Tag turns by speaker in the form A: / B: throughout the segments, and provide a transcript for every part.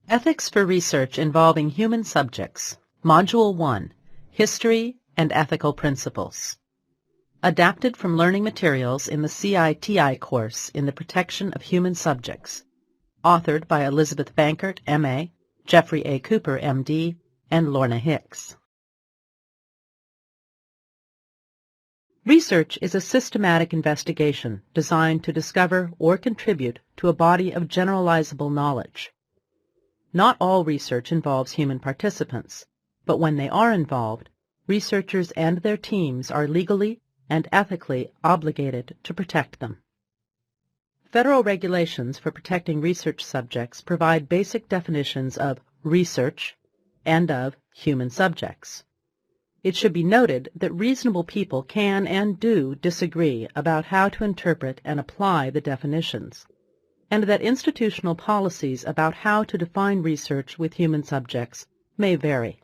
A: Ethics for Research Involving Human Subjects, Module 1, History and Ethical Principles. Adapted from learning materials in the CITI course in the Protection of Human Subjects. Authored by Elizabeth Bankert, M.A., Jeffrey A. Cooper, M.D., and Lorna Hicks. Research is a systematic investigation designed to discover or contribute to a body of generalizable knowledge. Not all research involves human participants, but when they are involved, researchers and their teams are legally and ethically obligated to protect them. Federal regulations for protecting research subjects provide basic definitions of research and of human subjects. It should be noted that reasonable people can and do disagree about how to interpret and apply the definitions, and that institutional policies about how to define research with human subjects may vary.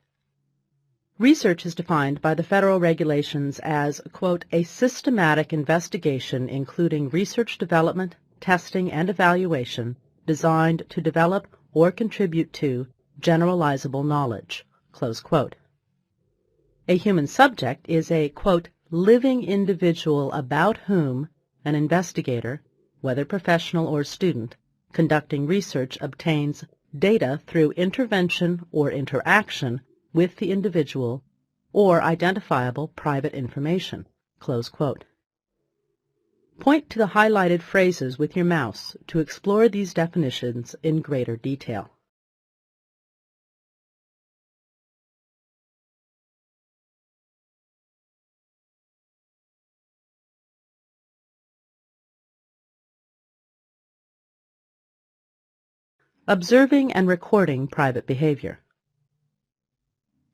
A: Research is defined by the federal regulations as, quote, a systematic investigation including research development, testing, and evaluation designed to develop or contribute to generalizable knowledge, close quote. A human subject is a, quote, living individual about whom an investigator, whether professional or student, conducting research obtains data through intervention or interaction with the individual or identifiable private information, close quote. Point to the highlighted phrases with your mouse to explore these definitions in greater detail. Observing and recording private behavior.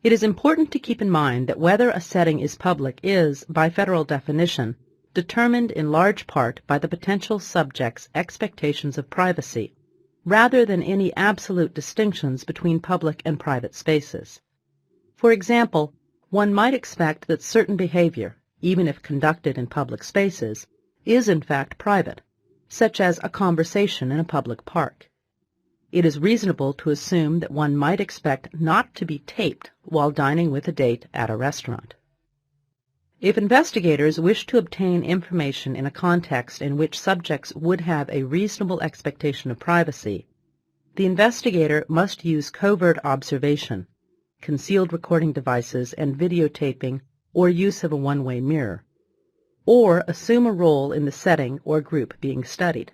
A: It is important to keep in mind that whether a setting is public is, by federal definition, determined in large part by the potential subject's expectations of privacy, rather than any absolute distinctions between public and private spaces. For example, one might expect that certain behavior, even if conducted in public spaces, is in fact private, such as a conversation in a public park. It is reasonable to assume that one might expect not to be taped while dining with a date at a restaurant. If investigators wish to obtain information in a context in which subjects would have a reasonable expectation of privacy, the investigator must use covert observation, concealed recording devices and videotaping or use of a one-way mirror, or assume a role in the setting or group being studied.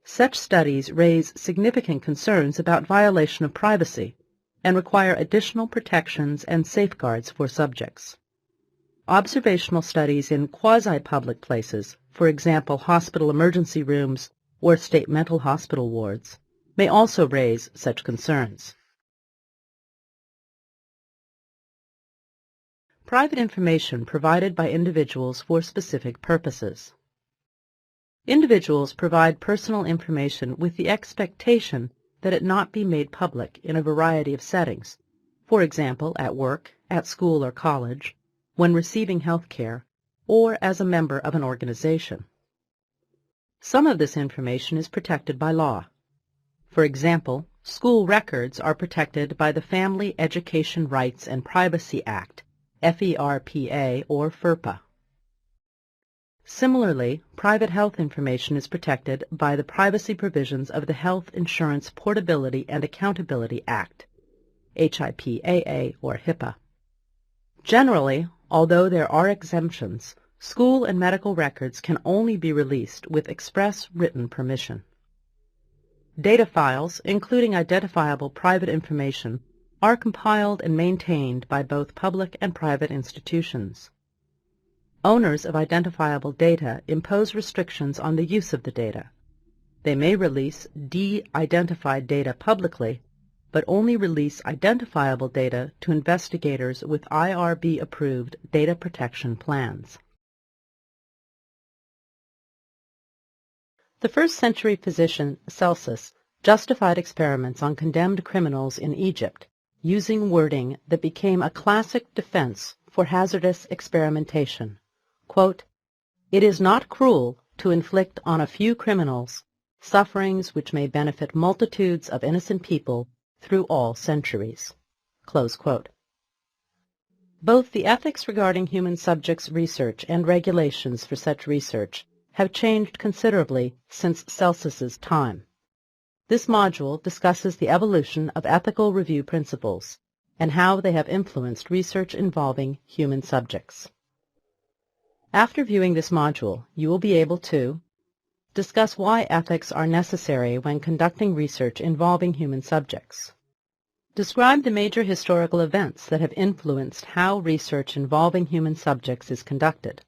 A: Such studies raise significant concerns about violation of privacy and require additional protections and safeguards for subjects. Observational studies in quasi-public places, for example hospital emergency rooms or state mental hospital wards, may also raise such concerns. Private information provided by individuals for specific purposes. Individuals provide personal information with the expectation that it not be made public in a variety of settings, for example at work, at school or college, when receiving health care, or as a member of an organization. Some of this information is protected by law. For example, school records are protected by the Family Education Rights and Privacy Act, FERPA or FERPA. Similarly, private health information is protected by the privacy provisions of the Health Insurance Portability and Accountability Act, HIPAA or HIPAA. Generally, although there are exemptions, school and medical records can only be released with express written permission. Data files, including identifiable private information, are compiled and maintained by both public and private institutions. Owners of identifiable data impose restrictions on the use of the data. They may release de-identified data publicly, but only release identifiable data to investigators with IRB-approved data protection plans. The first-century physician Celsus justified experiments on condemned criminals in Egypt using wording that became a classic defense for hazardous experimentation. Quote, "It is not cruel to inflict on a few criminals sufferings which may benefit multitudes of innocent people through all centuries." Close quote. Both the ethics regarding human subjects research and regulations for such research have changed considerably since Celsus's time. This module discusses the evolution of ethical review principles and how they have influenced research involving human subjects. After viewing this module, you will be able to discuss why ethics are necessary when conducting research involving human subjects. Describe the major historical events that have influenced how research involving human subjects is conducted.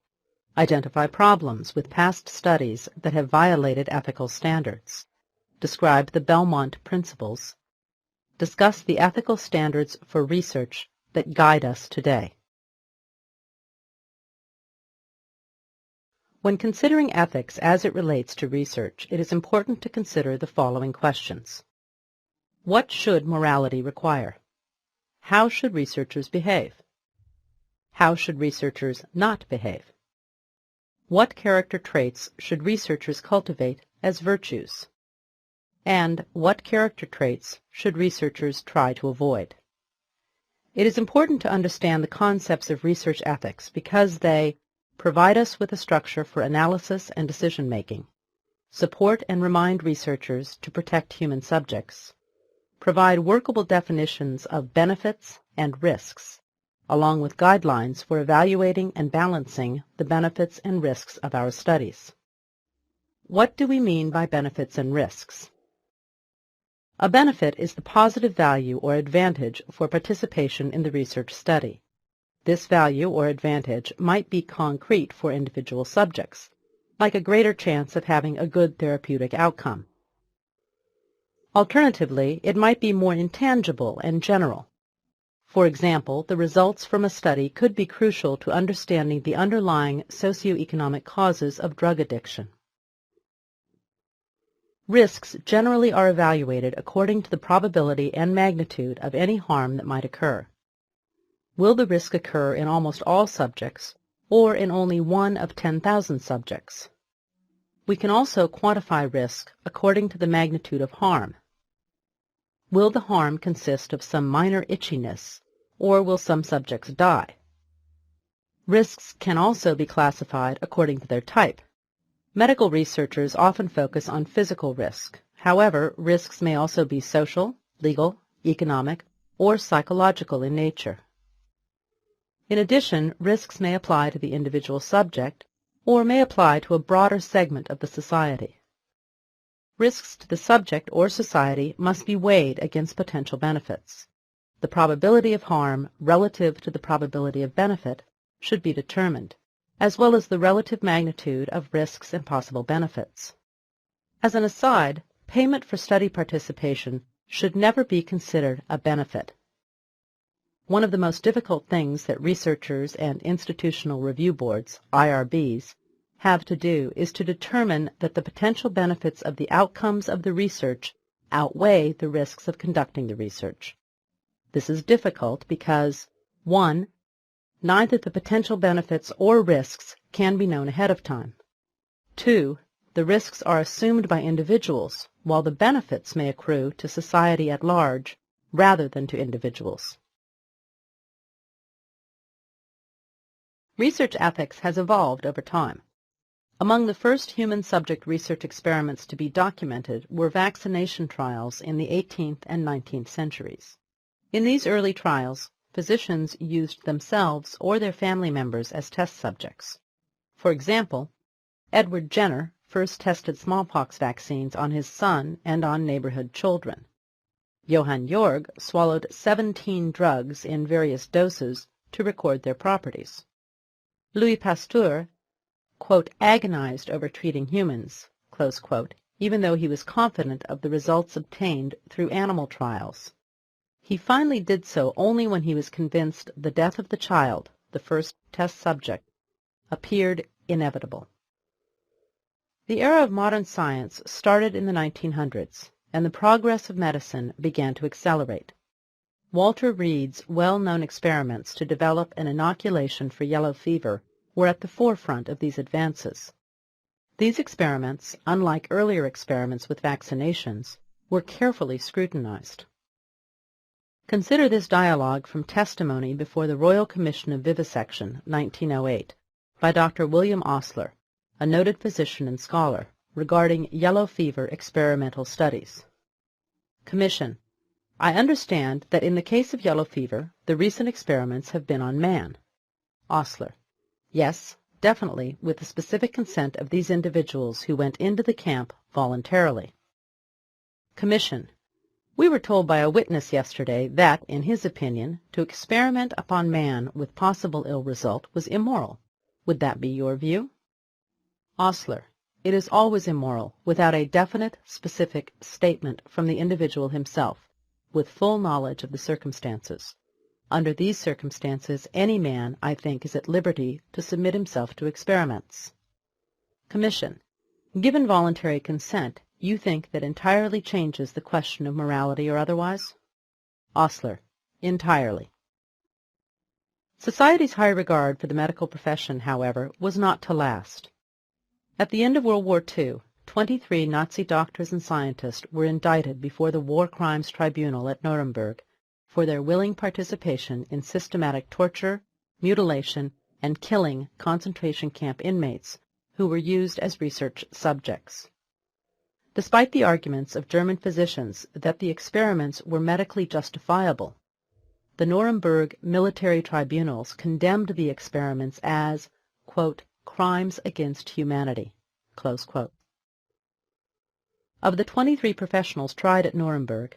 A: Identify problems with past studies that have violated ethical standards. Describe the Belmont Principles. Discuss the ethical standards for research that guide us today. When considering ethics as it relates to research, it is important to consider the following questions. What should morality require? How should researchers behave? How should researchers not behave? What character traits should researchers cultivate as virtues? And what character traits should researchers try to avoid? It is important to understand the concepts of research ethics because they provide us with a structure for analysis and decision-making, support and remind researchers to protect human subjects, provide workable definitions of benefits and risks, along with guidelines for evaluating and balancing the benefits and risks of our studies. What do we mean by benefits and risks? A benefit is the positive value or advantage for participation in the research study. This value or advantage might be concrete for individual subjects, like a greater chance of having a good therapeutic outcome. Alternatively, it might be more intangible and general. For example, the results from a study could be crucial to understanding the underlying socioeconomic causes of drug addiction. Risks generally are evaluated according to the probability and magnitude of any harm that might occur. Will the risk occur in almost all subjects, or in only 1 of 10,000 subjects? We can also quantify risk according to the magnitude of harm. Will the harm consist of some minor itchiness, or will some subjects die? Risks can also be classified according to their type. Medical researchers often focus on physical risk. However, risks may also be social, legal, economic, or psychological in nature. In addition, risks may apply to the individual subject or may apply to a broader segment of the society. Risks to the subject or society must be weighed against potential benefits. The probability of harm relative to the probability of benefit should be determined, as well as the relative magnitude of risks and possible benefits. As an aside, payment for study participation should never be considered a benefit. One of the most difficult things that researchers and institutional review boards, IRBs, have to do is to determine that the potential benefits of the outcomes of the research outweigh the risks of conducting the research. This is difficult because, 1, neither the potential benefits or risks can be known ahead of time. 2, the risks are assumed by individuals, while the benefits may accrue to society at large rather than to individuals. Research ethics has evolved over time. Among the first human subject research experiments to be documented were vaccination trials in the 18th and 19th centuries. In these early trials, physicians used themselves or their family members as test subjects. For example, Edward Jenner first tested smallpox vaccines on his son and on neighborhood children. Johann Jorg swallowed 17 drugs in various doses to record their properties. Louis Pasteur, quote, agonized over treating humans, close quote, even though he was confident of the results obtained through animal trials. He finally did so only when he was convinced the death of the child, the first test subject, appeared inevitable. The era of modern science started in the 1900s, and the progress of medicine began to accelerate. Walter Reed's well-known experiments to develop an inoculation for yellow fever were at the forefront of these advances. These experiments, unlike earlier experiments with vaccinations, were carefully scrutinized. Consider this dialogue from testimony before the Royal Commission of Vivisection, 1908, by Dr. William Osler, a noted physician and scholar, regarding yellow fever experimental studies. Commission: I understand that in the case of yellow fever, the recent experiments have been on man. Osler: Yes, definitely, with the specific consent of these individuals who went into the camp voluntarily. Commission: We were told by a witness yesterday that, in his opinion, to experiment upon man with possible ill result was immoral. Would that be your view? Osler: It is always immoral without a definite, specific statement from the individual himself, with full knowledge of the circumstances. Under these circumstances, any man, I think, is at liberty to submit himself to experiments. Commission: Given voluntary consent, you think that entirely changes the question of morality or otherwise? Osler: Entirely. Society's high regard for the medical profession, however, was not to last. At the end of World War II, 23 Nazi doctors and scientists were indicted before the War Crimes Tribunal at Nuremberg for their willing participation in systematic torture, mutilation, and killing concentration camp inmates who were used as research subjects. Despite the arguments of German physicians that the experiments were medically justifiable, the Nuremberg military tribunals condemned the experiments as, quote, crimes against humanity, close quote. Of the 23 professionals tried at Nuremberg,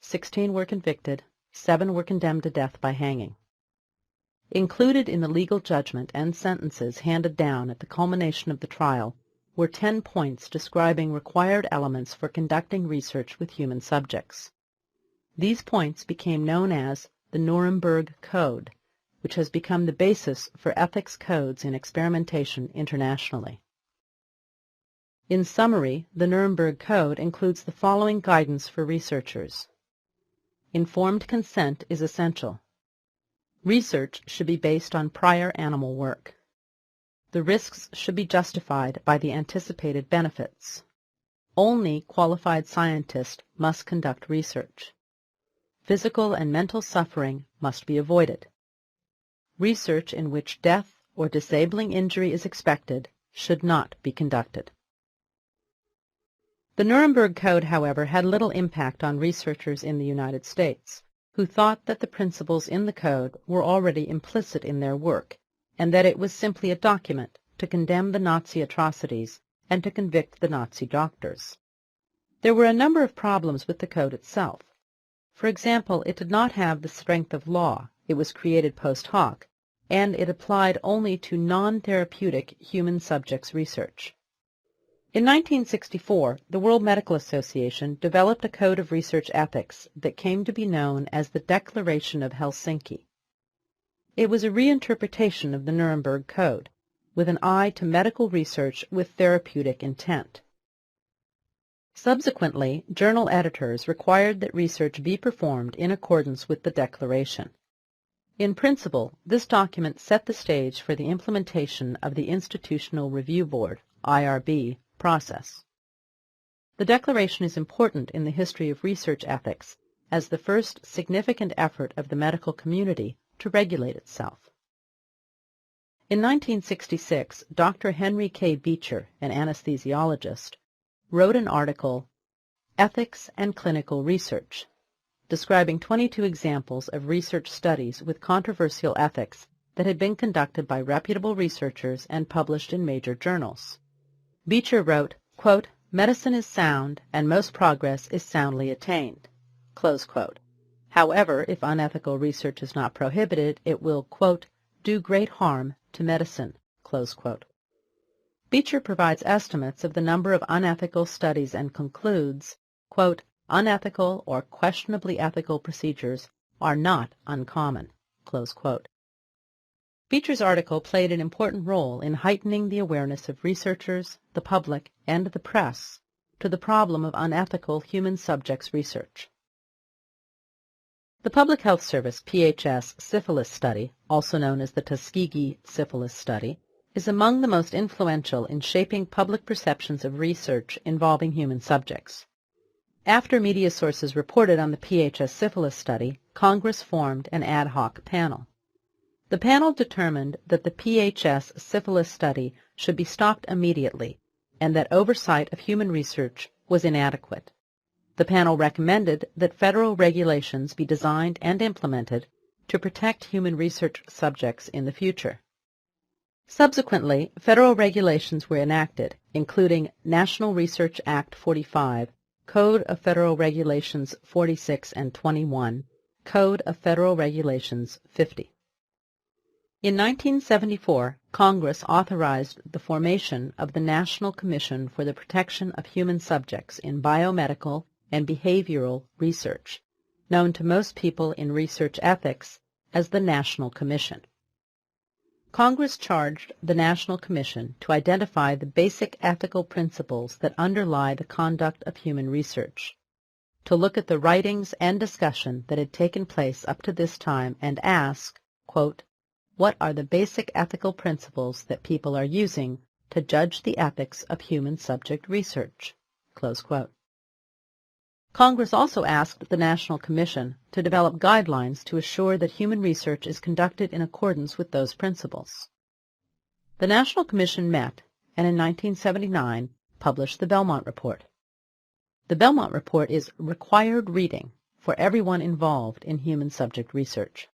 A: 16 were convicted, 7 were condemned to death by hanging. Included in the legal judgment and sentences handed down at the culmination of the trial were 10 points describing required elements for conducting research with human subjects. These points became known as the Nuremberg Code, which has become the basis for ethics codes in experimentation internationally. In summary, the Nuremberg Code includes the following guidance for researchers. Informed consent is essential. Research should be based on prior animal work. The risks should be justified by the anticipated benefits. Only qualified scientists must conduct research. Physical and mental suffering must be avoided. Research in which death or disabling injury is expected should not be conducted. The Nuremberg Code, however, had little impact on researchers in the United States, who thought that the principles in the Code were already implicit in their work, and that it was simply a document to condemn the Nazi atrocities and to convict the Nazi doctors. There were a number of problems with the Code itself. For example, it did not have the strength of law, it was created post hoc, and it applied only to non-therapeutic human subjects research. In 1964, the World Medical Association developed a code of research ethics that came to be known as the Declaration of Helsinki. It was a reinterpretation of the Nuremberg Code, with an eye to medical research with therapeutic intent. Subsequently, journal editors required that research be performed in accordance with the Declaration. In principle, this document set the stage for the implementation of the Institutional Review Board, IRB, process. The Declaration is important in the history of research ethics as the first significant effort of the medical community to regulate itself. In 1966, Dr. Henry K. Beecher, an anesthesiologist, wrote an article, Ethics and Clinical Research, describing 22 examples of research studies with controversial ethics that had been conducted by reputable researchers and published in major journals. Beecher wrote, quote, medicine is sound, and most progress is soundly attained, close quote. However, if unethical research is not prohibited, it will, quote, do great harm to medicine, close quote. Beecher provides estimates of the number of unethical studies and concludes, quote, unethical or questionably ethical procedures are not uncommon, close quote. Beecher's article played an important role in heightening the awareness of researchers, the public, and the press to the problem of unethical human subjects research. The Public Health Service PHS syphilis study, also known as the Tuskegee syphilis study, is among the most influential in shaping public perceptions of research involving human subjects. After media sources reported on the PHS syphilis study, Congress formed an ad hoc panel. The panel determined that the PHS syphilis study should be stopped immediately and that oversight of human research was inadequate. The panel recommended that federal regulations be designed and implemented to protect human research subjects in the future. Subsequently, federal regulations were enacted, including National Research Act 45, Code of Federal Regulations 46 and 21, Code of Federal Regulations 50. In 1974, Congress authorized the formation of the National Commission for the Protection of Human Subjects in Biomedical and Behavioral Research, known to most people in research ethics as the National Commission. Congress charged the National Commission to identify the basic ethical principles that underlie the conduct of human research, to look at the writings and discussion that had taken place up to this time and ask, quote, "What are the basic ethical principles that people are using to judge the ethics of human subject research?" Close quote. Congress also asked the National Commission to develop guidelines to assure that human research is conducted in accordance with those principles. The National Commission met and in 1979 published the Belmont Report. The Belmont Report is required reading for everyone involved in human subject research.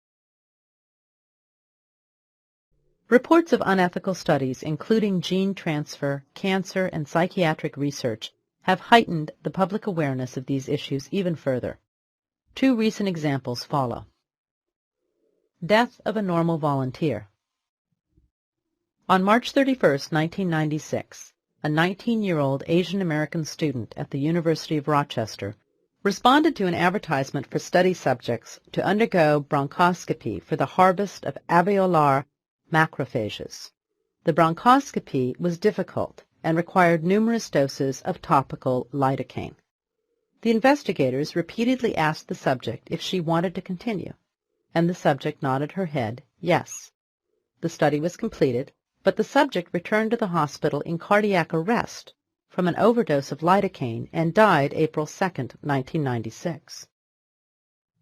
A: Reports of unethical studies, including gene transfer, cancer, and psychiatric research, have heightened the public awareness of these issues even further. Two recent examples follow. Death of a normal volunteer. On March 31, 1996, a 19-year-old Asian American student at the University of Rochester responded to an advertisement for study subjects to undergo bronchoscopy for the harvest of alveolar macrophages. The bronchoscopy was difficult and required numerous doses of topical lidocaine. The investigators repeatedly asked the subject if she wanted to continue, and the subject nodded her head yes. The study was completed, but the subject returned to the hospital in cardiac arrest from an overdose of lidocaine and died April 2, 1996.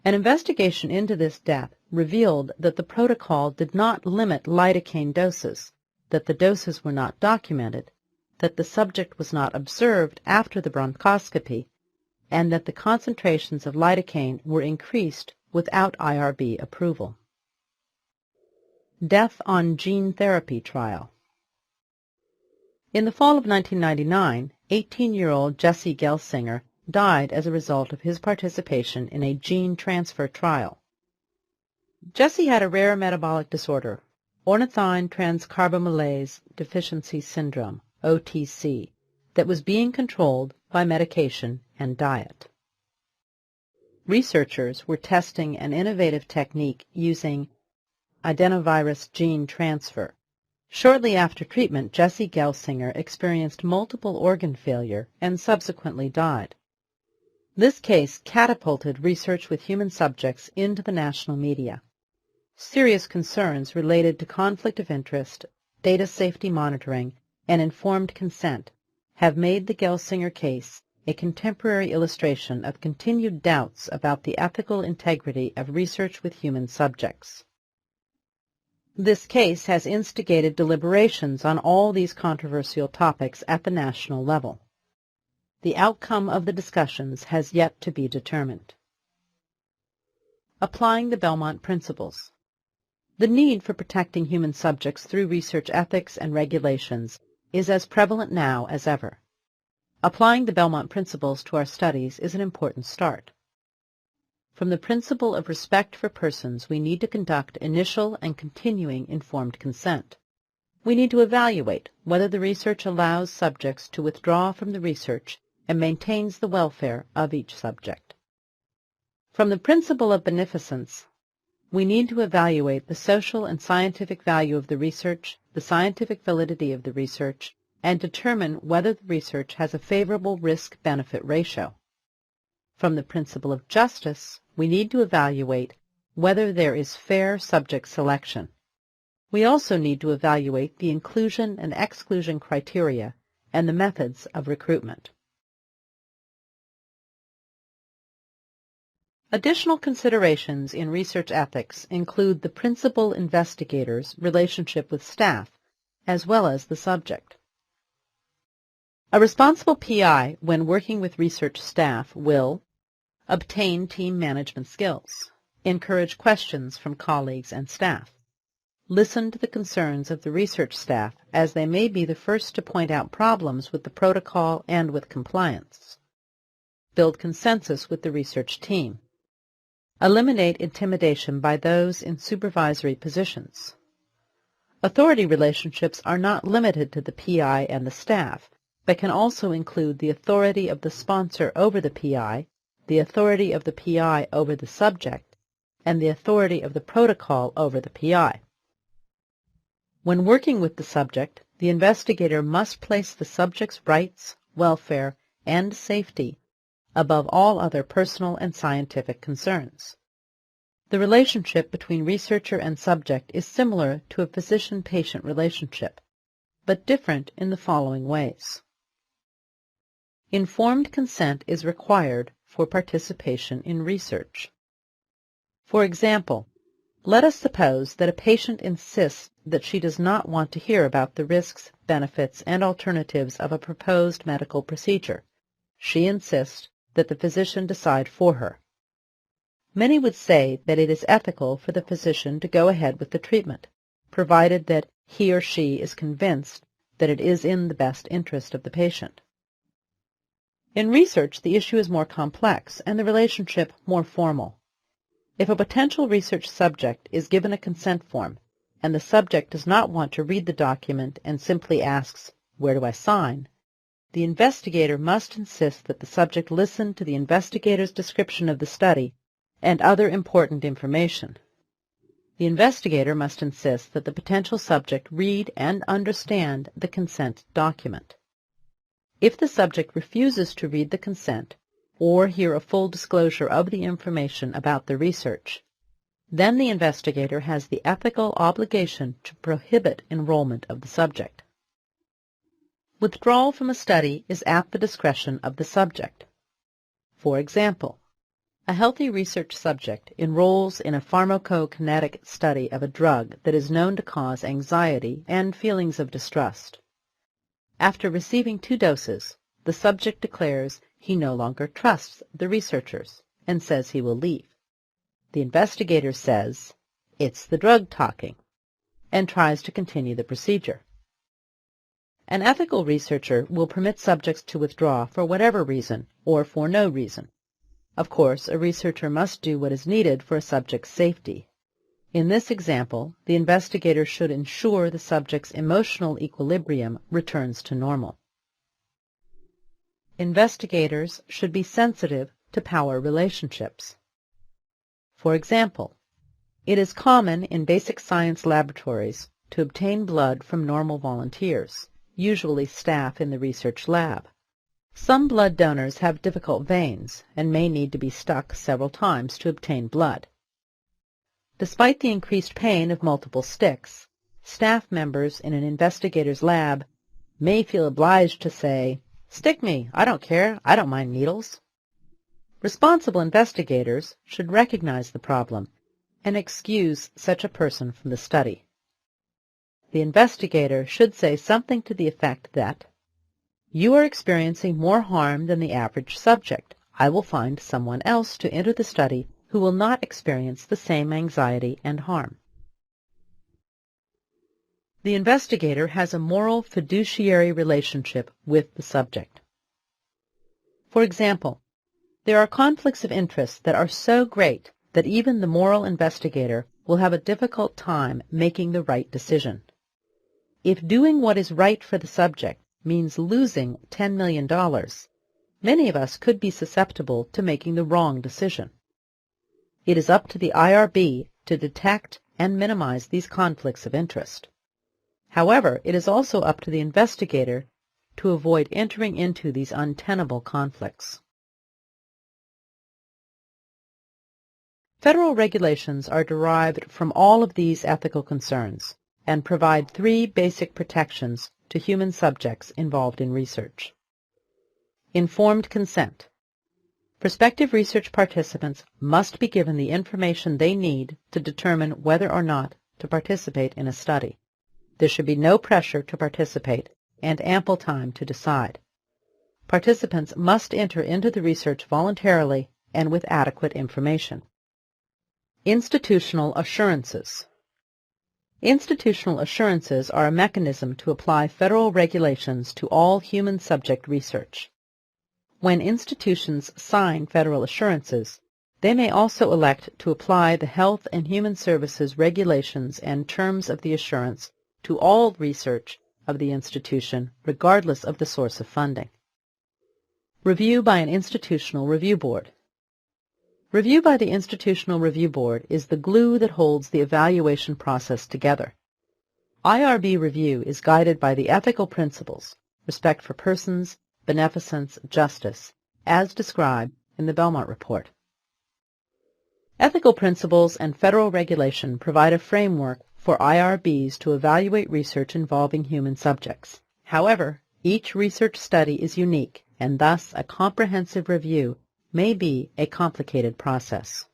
A: An investigation into this death revealed that the protocol did not limit lidocaine doses, that the doses were not documented, that the subject was not observed after the bronchoscopy, and that the concentrations of lidocaine were increased without IRB approval. Death on gene therapy trial. In the fall of 1999, 18-year-old Jesse Gelsinger died as a result of his participation in a gene transfer trial. Jesse had a rare metabolic disorder, ornithine transcarbamylase deficiency syndrome, OTC, that was being controlled by medication and diet. Researchers were testing an innovative technique using adenovirus gene transfer. Shortly after treatment, Jesse Gelsinger experienced multiple organ failure and subsequently died. This case catapulted research with human subjects into the national media. Serious concerns related to conflict of interest, data safety monitoring, and informed consent have made the Gelsinger case a contemporary illustration of continued doubts about the ethical integrity of research with human subjects. This case has instigated deliberations on all these controversial topics at the national level. The outcome of the discussions has yet to be determined. Applying the Belmont Principles. The need for protecting human subjects through research ethics and regulations is as prevalent now as ever. Applying the Belmont Principles to our studies is an important start. From the principle of respect for persons, we need to conduct initial and continuing informed consent. We need to evaluate whether the research allows subjects to withdraw from the research and maintains the welfare of each subject. From the principle of beneficence, we need to evaluate the social and scientific value of the research, the scientific validity of the research, and determine whether the research has a favorable risk-benefit ratio. From the principle of justice, we need to evaluate whether there is fair subject selection. We also need to evaluate the inclusion and exclusion criteria and the methods of recruitment. Additional considerations in research ethics include the principal investigator's relationship with staff, as well as the subject. A responsible PI, when working with research staff, will obtain team management skills, encourage questions from colleagues and staff, listen to the concerns of the research staff, as they may be the first to point out problems with the protocol and with compliance, build consensus with the research team, eliminate intimidation by those in supervisory positions. Authority relationships are not limited to the PI and the staff, but can also include the authority of the sponsor over the PI, the authority of the PI over the subject, and the authority of the protocol over the PI. When working with the subject, the investigator must place the subject's rights, welfare, and safety above all other personal and scientific concerns. The relationship between researcher and subject is similar to a physician-patient relationship, but different in the following ways. Informed consent is required for participation in research. For example, let us suppose that a patient insists that she does not want to hear about the risks, benefits, and alternatives of a proposed medical procedure. She insists that the physician decide for her. Many would say that it is ethical for the physician to go ahead with the treatment, provided that he or she is convinced that it is in the best interest of the patient. In research, the issue is more complex and the relationship more formal. If a potential research subject is given a consent form, and the subject does not want to read the document and simply asks, "Where do I sign?" the investigator must insist that the subject listen to the investigator's description of the study and other important information. The investigator must insist that the potential subject read and understand the consent document. If the subject refuses to read the consent or hear a full disclosure of the information about the research, then the investigator has the ethical obligation to prohibit enrollment of the subject. Withdrawal from a study is at the discretion of the subject. For example, a healthy research subject enrolls in a pharmacokinetic study of a drug that is known to cause anxiety and feelings of distrust. After receiving 2 doses, the subject declares he no longer trusts the researchers and says he will leave. The investigator says, "It's the drug talking," and tries to continue the procedure. An ethical researcher will permit subjects to withdraw for whatever reason or for no reason. Of course, a researcher must do what is needed for a subject's safety. In this example, the investigator should ensure the subject's emotional equilibrium returns to normal. Investigators should be sensitive to power relationships. For example, it is common in basic science laboratories to obtain blood from normal volunteers, usually staff in the research lab. Some blood donors have difficult veins and may need to be stuck several times to obtain blood. Despite the increased pain of multiple sticks, staff members in an investigator's lab may feel obliged to say, "Stick me, I don't care, I don't mind needles." Responsible investigators should recognize the problem and excuse such a person from the study. The investigator should say something to the effect that, "You are experiencing more harm than the average subject. I will find someone else to enter the study who will not experience the same anxiety and harm." The investigator has a moral fiduciary relationship with the subject. For example, there are conflicts of interest that are so great that even the moral investigator will have a difficult time making the right decision. If doing what is right for the subject means losing $10 million, many of us could be susceptible to making the wrong decision. It is up to the IRB to detect and minimize these conflicts of interest. However, it is also up to the investigator to avoid entering into these untenable conflicts. Federal regulations are derived from all of these ethical concerns and provide three basic protections to human subjects involved in research. Informed consent. Prospective research participants must be given the information they need to determine whether or not to participate in a study. There should be no pressure to participate and ample time to decide. Participants must enter into the research voluntarily and with adequate information. Institutional assurances. Institutional assurances are a mechanism to apply federal regulations to all human subject research. When institutions sign federal assurances, they may also elect to apply the Health and Human Services regulations and terms of the assurance to all research of the institution, regardless of the source of funding. Review by an institutional review board. Review by the Institutional Review Board is the glue that holds the evaluation process together. IRB review is guided by the ethical principles, respect for persons, beneficence, justice, as described in the Belmont Report. Ethical principles and federal regulation provide a framework for IRBs to evaluate research involving human subjects. However, each research study is unique, and thus a comprehensive review may be a complicated process.